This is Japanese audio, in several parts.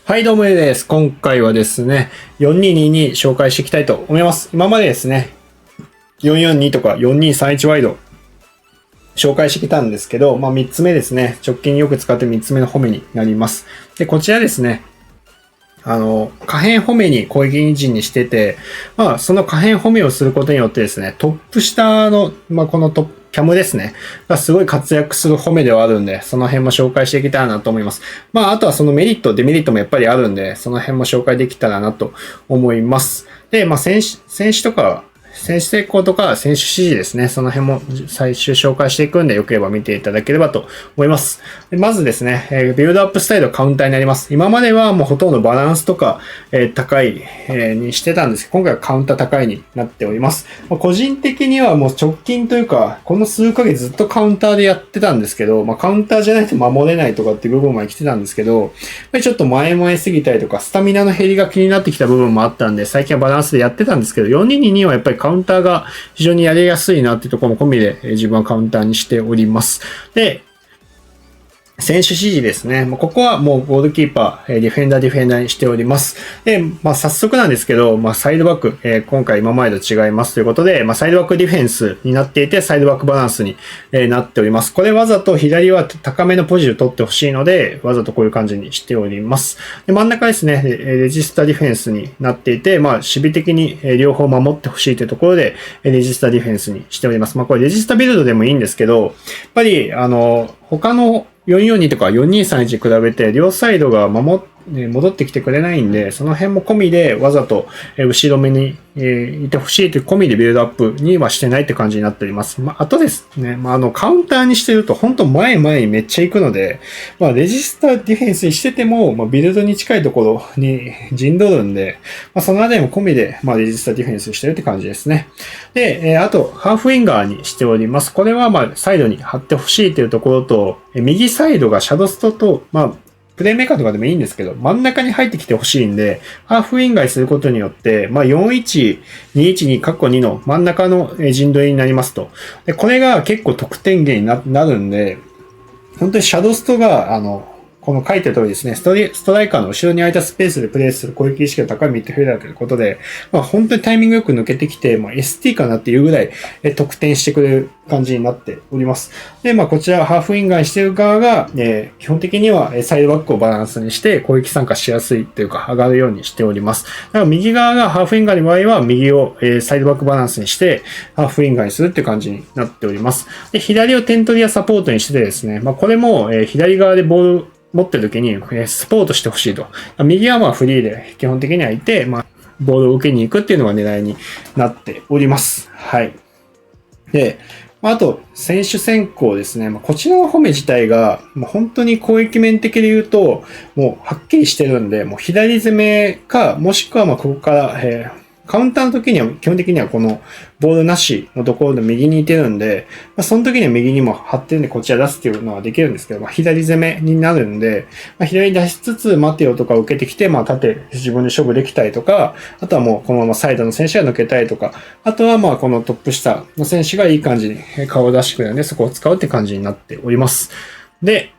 はい、どうもです。今回はですね、4222紹介していきたいと思います。今までですね、442とか4231ワイド紹介してきたんですけど、3つ目ですね、直近よく使って3つ目の褒めになります。で、こちらですね、可変褒めに攻撃エンジンにしてて、その可変褒めをすることによってですね、トップ下の、このキャムですね、がすごい活躍する褒めではあるんで、その辺も紹介していきたいなと思います。あとはそのメリット、デメリットもやっぱりあるんで、その辺も紹介できたらなと思います。で、選手とか、選手成功とか選手指示ですね。その辺も最終紹介していくんで、よければ見ていただければと思います。でまずですね、ビルドアップスタイルはカウンターになります。今まではもうほとんどバランスとか、高い、にしてたんですけど、今回はカウンター高いになっております。個人的にはもう直近というか、この数ヶ月ずっとカウンターでやってたんですけど、カウンターじゃないと守れないとかっていう部分まで来てたんですけど、やっぱりちょっと前々すぎたりとか、スタミナの減りが気になってきた部分もあったんで、最近はバランスでやってたんですけど、4222はやっぱりカウンターが非常にやりやすいなっていうところも込みで自分はカウンターにしております。で、選手指示ですね。ここはもうゴールキーパー、ディフェンダーにしております。で、早速なんですけど、サイドバック、今回今までと違いますということで、サイドバックディフェンスになっていて、サイドバックバランスになっております。これわざと左は高めのポジを取ってほしいので、わざとこういう感じにしております。で、真ん中ですね、レジスタディフェンスになっていて、守備的に両方守ってほしいというところで、レジスタディフェンスにしております。これレジスタビルドでもいいんですけど、やっぱり、他の442とか4231に比べて両サイドが戻ってきてくれないんで、その辺も込みでわざと後ろ目にいてほしいという込みでビルドアップにはしてないって感じになっております。あとですね、カウンターにしてると本当前にめっちゃ行くので、レジスタディフェンスにしてても、ビルドに近いところに陣取るんで、そのあたりも込みで、レジスタディフェンスにしてるって感じですね。で、あと、ハーフウィンガーにしております。これはサイドに張ってほしいというところと、右サイドがシャドストと、プレイメーカーとかでもいいんですけど、真ん中に入ってきてほしいんで、ハーフウィンガーにすることによって、41-212カッコ2の真ん中の陣取りになりますと。で、これが結構得点源になるんで、本当にシャドストが、この書いてる通りですね、ストライカーの後ろに空いたスペースでプレイする攻撃意識が高いミッドフィルダーということで、本当にタイミングよく抜けてきて、ST かなっていうぐらい得点してくれる感じになっております。で、こちらハーフウィンガーにしている側が、基本的にはサイドバックをバランスにして攻撃参加しやすいというか上がるようにしております。だから右側がハーフウィンガーの場合は右をサイドバックバランスにしてハーフウィンガーにするっていう感じになっております。で、左を点取りやサポートにしてですね、これも左側でボール持ってる時にスポートしてほしいと。右はフリーで基本的にはいて、ボールを受けに行くっていうのが狙いになっております。はい。で、あと、選手選考ですね。こちらの褒め自体が、本当に攻撃面的で言うと、もうはっきりしてるんで、もう左攻めか、もしくはここから、カウンターの時には基本的にはこのボールなしのところで右にいてるんで、その時には右にも張ってるんでこちら出すっていうのはできるんですけど、左攻めになるんで、左出しつつ待てよとか受けてきて、縦自分で勝負できたりとか、あとはもうこのままサイドの選手が抜けたりとか、あとはこのトップ下の選手がいい感じに顔を出してくれるんで、そこを使うって感じになっております。で、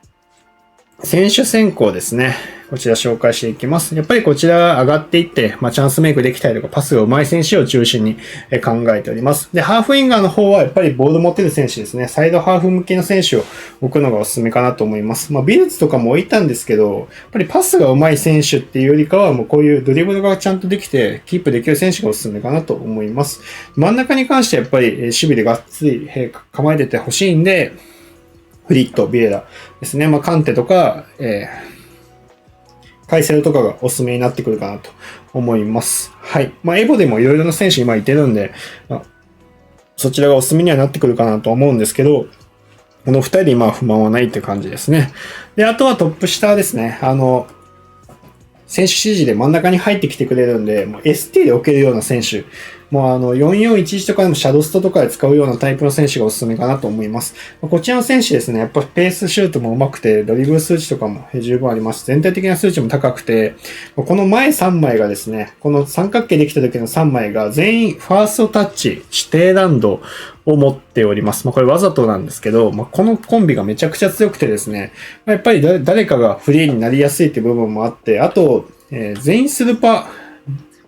選手選考ですね。こちら紹介していきます。やっぱりこちら上がっていって、チャンスメイクできたりとか、パスが上手い選手を中心に考えております。で、ハーフウィンガーの方はやっぱりボール持ってる選手ですね。サイドハーフ向きの選手を置くのがおすすめかなと思います。ビルツとかも置いたんですけど、やっぱりパスが上手い選手っていうよりかは、もうこういうドリブルがちゃんとできて、キープできる選手がおすすめかなと思います。真ん中に関してはやっぱり守備でがっつり構えててほしいんで、フリット、ビエラですね。カンテとか、カイセルとかがおすすめになってくるかなと思います。はい。エボでもいろいろな選手今いてるんで、そちらがおすすめにはなってくるかなと思うんですけど、この二人で今は不満はないって感じですね。で、あとはトップ下ですね。選手指示で真ん中に入ってきてくれるんで、ST で置けるような選手、もう4411とかでもシャドウストとかで使うようなタイプの選手がおすすめかなと思います。こちらの選手ですね、やっぱペースシュートも上手くて、ドリブル数値とかも十分あります。全体的な数値も高くて、この前3枚がですね、この三角形できた時の3枚が全員ファーストタッチ、指定弾道を持っております。これわざとなんですけど、このコンビがめちゃくちゃ強くてですね、やっぱり誰かがフリーになりやすいっていう部分もあって、あと、全員スルパ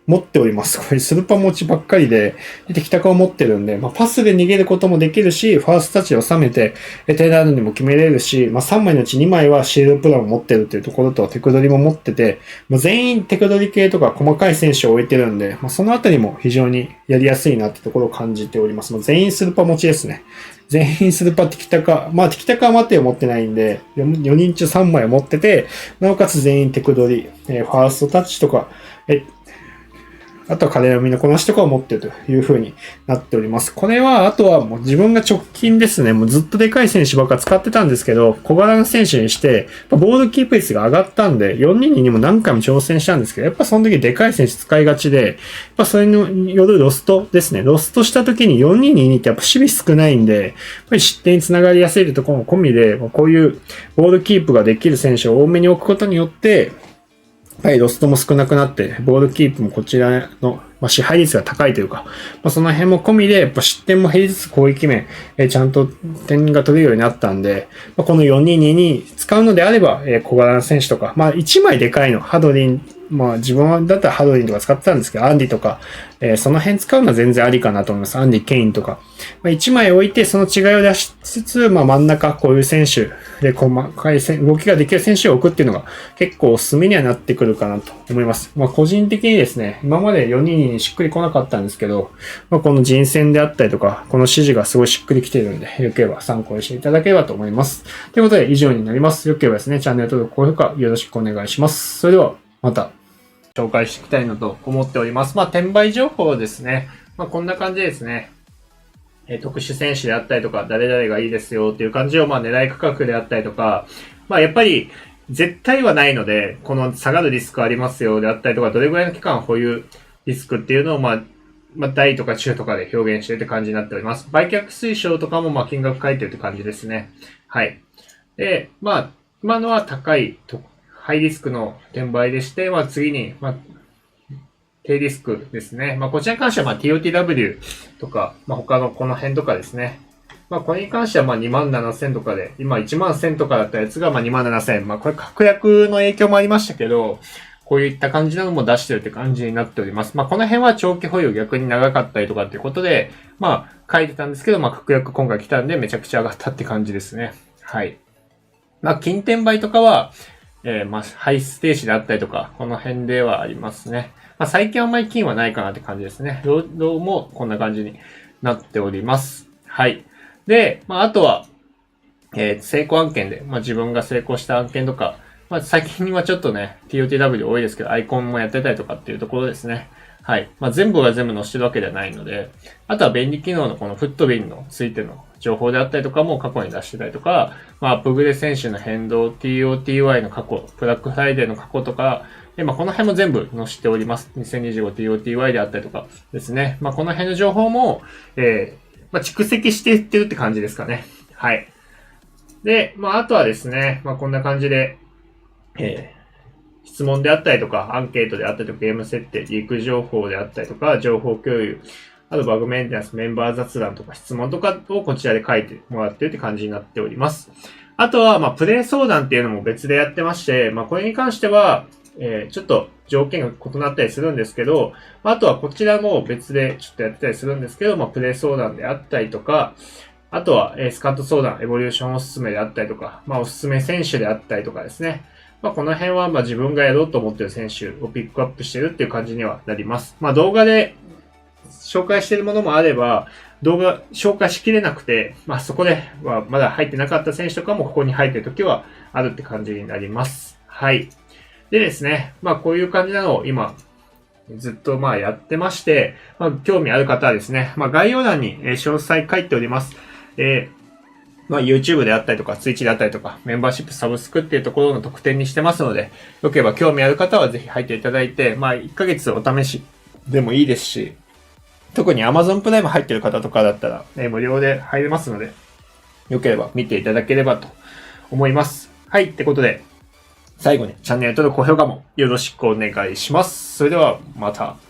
持っております。これスルパ持ちばっかりで、敵タカを持ってるんで、パスで逃げることもできるし、ファーストタッチで収めて、テダードにも決めれるし、3枚のうち2枚はシールドプランを持ってるっていうところと、テクドリも持ってて、全員テクドリ系とか細かい選手を置いてるんで、そのあたりも非常にやりやすいなってところを感じております。全員スルパ持ちですね。全員スルパ敵タカ、敵タカは待てを持ってないんで、4人中3枚を持ってて、なおかつ全員テクドリ、ファーストタッチとか、あとは彼らの身のこなしとかを持っているという風になっております。これは、あとはもう自分が直近ですね、もうずっとでかい選手ばっか使ってたんですけど、小柄な選手にして、ボールキープ率が上がったんで、422にも何回も挑戦したんですけど、やっぱその時でかい選手使いがちで、やっぱそれによるロストですね。ロストした時に4222ってやっぱ守備少ないんで、やっぱり失点につながりやすいところも込みで、こういうボールキープができる選手を多めに置くことによって、ロストも少なくなって、ボールキープもこちらの、支配率が高いというか、その辺も込みで、やっぱ失点も減りつつ攻撃面、ちゃんと点が取れるようになったんで、この422使うのであれば、小柄な選手とか、1枚でかいの、ハドリン、自分だったらハドリンとか使ってたんですけど、アンディとか、その辺使うのは全然ありかなと思います。アンディ、ケインとか。1枚置いて、その違いを出しつつ、真ん中、こういう選手で、細かい動きができる選手を置くっていうのが結構おすすめにはなってくるかなと思います。個人的にですね、今まで422にしっくり来なかったんですけど、この人選であったりとか、この指示がすごいしっくりきているので、よければ参考にしていただければと思います。ということで、以上になります。よければですね、チャンネル登録、高評価よろしくお願いします。それでは、また。紹介していきたいなと思っております。転売情報ですね。こんな感じですね。特殊選手であったりとか、誰々がいいですよっていう感じを、狙い価格であったりとか、やっぱり、絶対はないので、この下がるリスクありますよであったりとか、どれぐらいの期間保有リスクっていうのを、大とか中とかで表現しているって感じになっております。売却推奨とかも、金額書いてるって感じですね。はい。で、今のは高いと、ハイリスクの転売でして、次に、低リスクですね。こちらに関しては、TOTW とか、他のこの辺とかですね。これに関しては、27,000とかで、今11,000とかだったやつが、27,000。これ、確約の影響もありましたけど、こういった感じなのも出してるって感じになっております。この辺は長期保有逆に長かったりとかっていうことで、書いてたんですけど、確約今回来たんで、めちゃくちゃ上がったって感じですね。はい。金転売とかは、ハイステージであったりとか、この辺ではありますね。最近あんまり金はないかなって感じですね。ロードもこんな感じになっております。はい。で、あとは、成功案件で、自分が成功した案件とか、最近はちょっとね、TOTW 多いですけど、アイコンもやってたりとかっていうところですね。はい。全部が全部載せてるわけではないので、あとは便利機能のこのフットビンのついての情報であったりとかも過去に出してたりとか、アップグレ選手の変動、TOTY の過去、ブラックフライデーの過去とか、この辺も全部載せております。2025TOTY であったりとかですね。この辺の情報も、蓄積していってるって感じですかね。はい。で、あとはですね、こんな感じで、質問であったりとか、アンケートであったりとか、ゲーム設定、リーク情報であったりとか、情報共有、あとバグメンテナンス、メンバー雑談とか質問とかをこちらで書いてもらってるって感じになっております。あとは、プレイ相談っていうのも別でやってまして、これに関しては、ちょっと条件が異なったりするんですけど、あとはこちらも別でちょっとやってたりするんですけど、プレイ相談であったりとか、あとは、スカット相談、エボリューションおすすめであったりとか、おすすめ選手であったりとかですね。この辺は自分がやろうと思っている選手をピックアップしてるっていう感じにはなります。動画で紹介しているものもあれば、動画紹介しきれなくて、そこではまだ入ってなかった選手とかもここに入っている時はあるって感じになります。はい。でですね、こういう感じなのを今、ずっとやってまして、興味ある方はですね、概要欄に詳細書いております。YouTube であったりとか、Twitch であったりとか、メンバーシップサブスクっていうところの特典にしてますので、よければ興味ある方はぜひ入っていただいて、1ヶ月お試しでもいいですし、特に Amazon プライム入ってる方とかだったら、ね、無料で入れますので、よければ見ていただければと思います。はい。ってことで、最後にチャンネル登録、高評価もよろしくお願いします。それではまた。